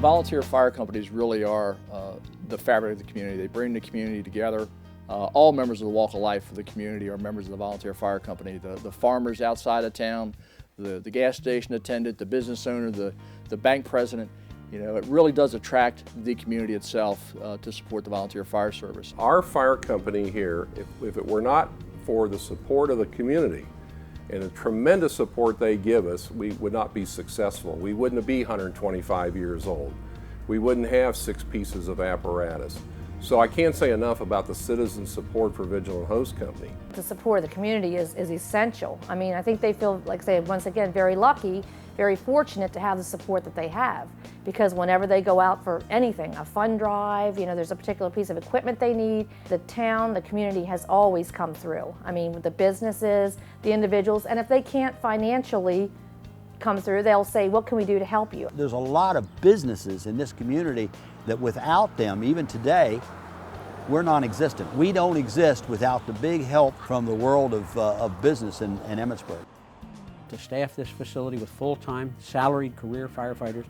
volunteer fire companies really are the fabric of the community. They bring the community together. All members of the walk of life of the community are members of the volunteer fire company. The farmers outside of town, the gas station attendant, the business owner, the bank president. You know, it really does attract the community itself to support the volunteer fire service. Our fire company here, if it were not for the support of the community and the tremendous support they give us, we would not be successful. We wouldn't be 125 years old. We wouldn't have 6 pieces of apparatus. So I can't say enough about the citizen support for Vigilant Hose Company. The support of the community is essential. I mean, I think they feel, like I say, once again, very lucky, very fortunate to have the support that they have. Because whenever they go out for anything, a fund drive, you know, there's a particular piece of equipment they need, the town, the community has always come through. I mean, the businesses, the individuals, and if they can't financially come through, they'll say, what can we do to help you? There's a lot of businesses in this community that without them, even today, we're non-existent. We don't exist without the big help from the world of business in Emmitsburg. To staff this facility with full-time, salaried career firefighters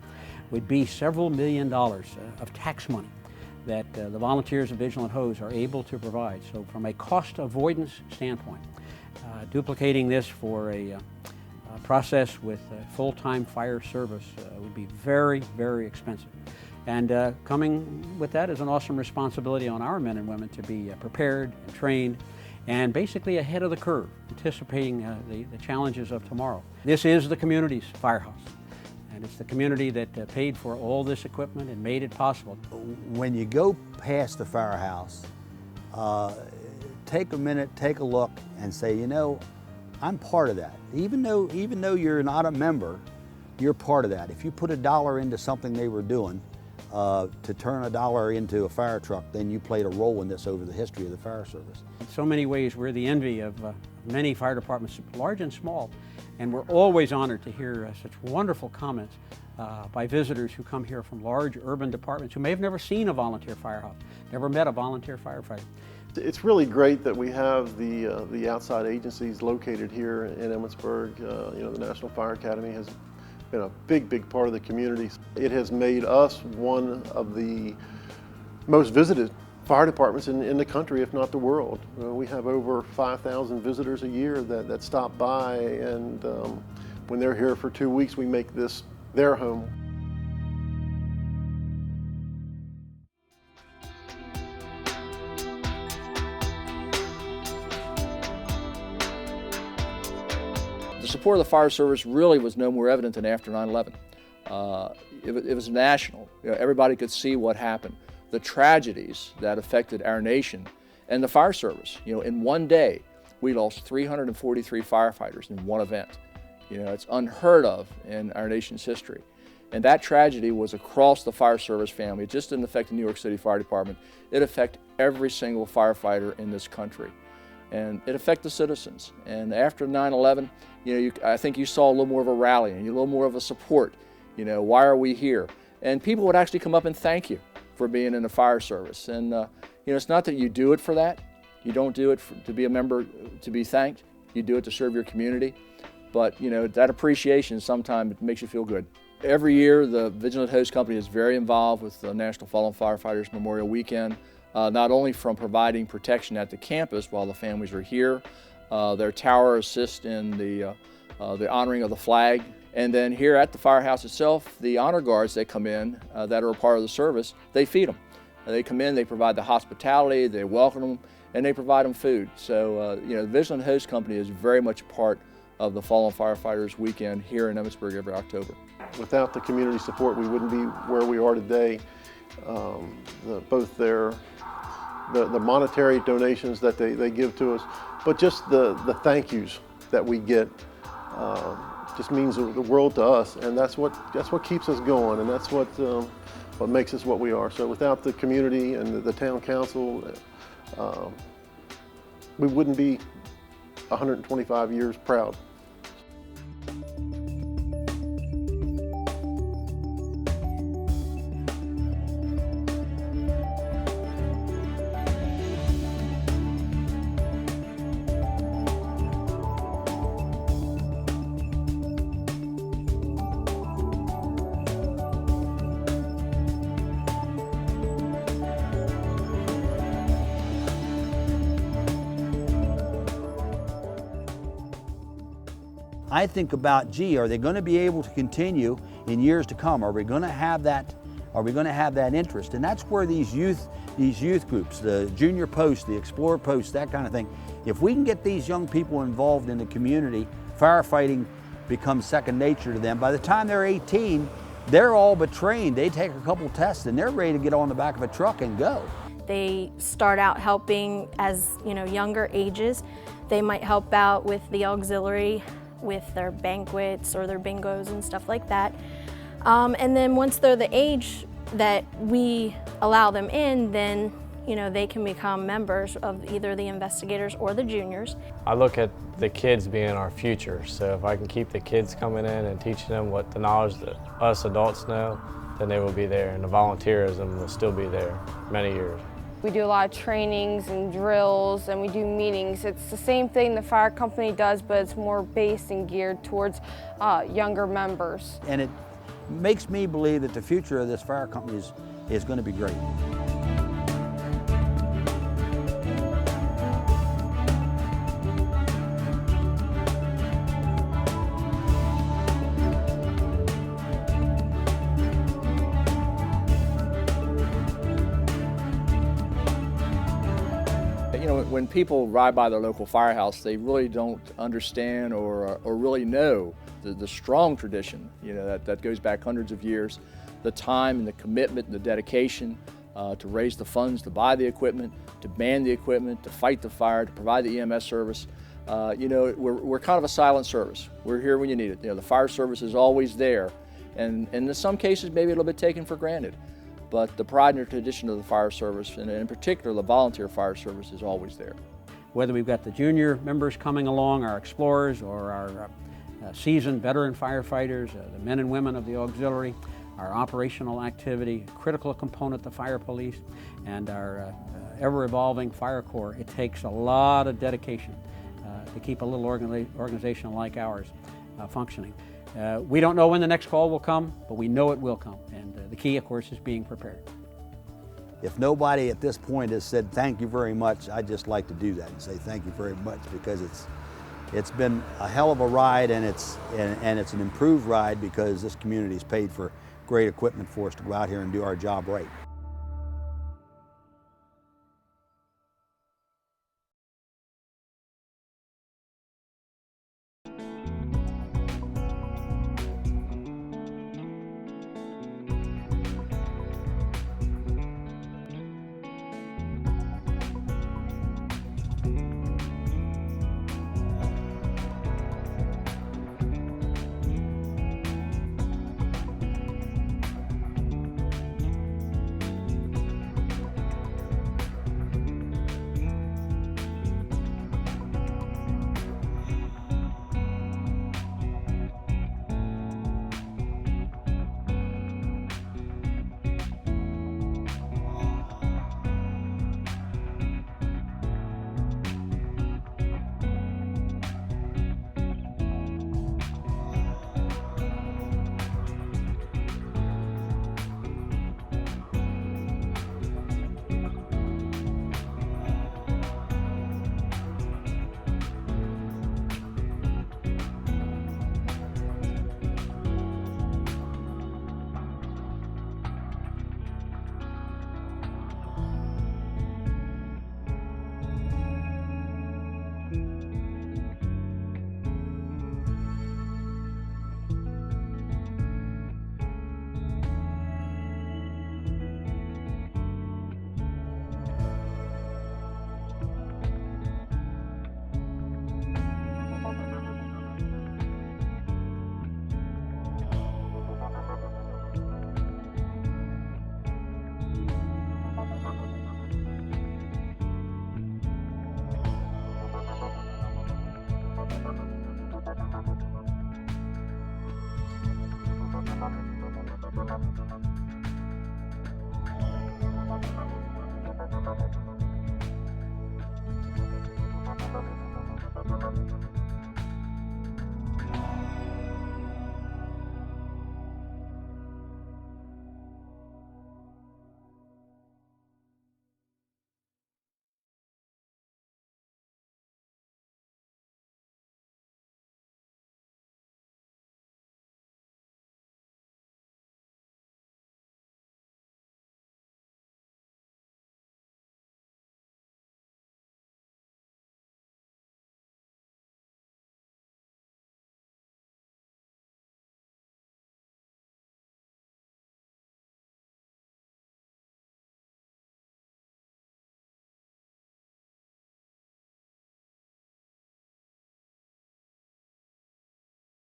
would be several $1 million of tax money that the volunteers of Vigilant Hose are able to provide. So from a cost avoidance standpoint, duplicating this for a process with full-time fire service would be very, very expensive. And coming with that is an awesome responsibility on our men and women to be prepared and trained and basically ahead of the curve, anticipating the challenges of tomorrow. This is the community's firehouse, and it's the community that paid for all this equipment and made it possible. When you go past the firehouse, take a minute, take a look, and say, you know, I'm part of that. Even though you're not a member, you're part of that. If you put $1 into something they were doing, to turn $1 into a fire truck, then you played a role in this over the history of the fire service. In so many ways, we're the envy of many fire departments, large and small, and we're always honored to hear such wonderful comments by visitors who come here from large urban departments who may have never seen a volunteer firehouse, never met a volunteer firefighter. It's really great that we have the outside agencies located here in Emmitsburg. You know, the National Fire Academy has been a big part of the community. It has made us one of the most visited fire departments in the country, if not the world. We have over 5,000 visitors a year that stop by, and when they're here for 2 weeks, we make this their home. The support of the fire service really was no more evident than after 9/11. It was national. You know, everybody could see what happened, the tragedies that affected our nation and the fire service. You know, in one day, we lost 343 firefighters in one event. You know, it's unheard of in our nation's history. And that tragedy was across the fire service family. It just didn't affect the New York City Fire Department. It affected every single firefighter in this country. And it affected the citizens. And after 9/11, you know, I think you saw a little more of a rally and a little more of a support. You know, why are we here? And people would actually come up and thank you for being in the fire service. And you know, it's not that you do it for that. You don't do it to be a member to be thanked. You do it to serve your community. But you know, that appreciation sometimes it makes you feel good. Every year, the Vigilant Hose Company is very involved with the National Fallen Firefighters Memorial Weekend. Not only from providing protection at the campus while the families are here, their tower assists in the honoring of the flag, and then here at the firehouse itself, the honor guards that come in that are a part of the service, they feed them. They come in, they provide the hospitality, they welcome them, and they provide them food. So you know, the Vigilant Hose Company is very much a part of the Fallen Firefighters Weekend here in Emmitsburg every October. Without the community support, we wouldn't be where we are today. Both the monetary donations that they give to us, but just the thank yous that we get just means the world to us, and that's what keeps us going, and that's what makes us what we are. So without the community and the town council, we wouldn't be 125 years proud. I think about, gee, are they going to be able to continue in years to come? Are we going to have that? Are we going to have that interest? And that's where these youth groups, the junior post, the explorer post, that kind of thing, if we can get these young people involved in the community, firefighting becomes second nature to them. By the time they're 18, they're all but trained. They take a couple tests and they're ready to get on the back of a truck and go. They start out helping as younger ages. They might help out with the auxiliary, with their banquets or their bingos and stuff like that. And then once they're the age that we allow them in, then they can become members of either the investigators or the juniors. I look at the kids being our future, so if I can keep the kids coming in and teaching them what the knowledge that us adults know, then they will be there, and the volunteerism will still be there many years. We do a lot of trainings and drills, and we do meetings. It's the same thing the fire company does, but it's more based and geared towards younger members. And it makes me believe that the future of this fire company is going to be great. When people ride by their local firehouse, they really don't understand or really know the strong tradition, that goes back hundreds of years, the time and the commitment and the dedication to raise the funds, to buy the equipment, to man the equipment, to fight the fire, to provide the EMS service. We're kind of a silent service. We're here when you need it. The fire service is always there, and in some cases maybe a little bit taken for granted. But the pride and tradition of the fire service, and in particular the volunteer fire service, is always there. Whether we've got the junior members coming along, our explorers, or our seasoned veteran firefighters, the men and women of the auxiliary, our operational activity, critical component, the fire police, and our ever-evolving fire corps, it takes a lot of dedication to keep a little organization like ours functioning. We don't know when the next call will come, but we know it will come. And the key, of course, is being prepared. If nobody at this point has said thank you very much, I'd just like to do that and say thank you very much, because it's been a hell of a ride, and it's an improved ride because this community's paid for great equipment for us to go out here and do our job right.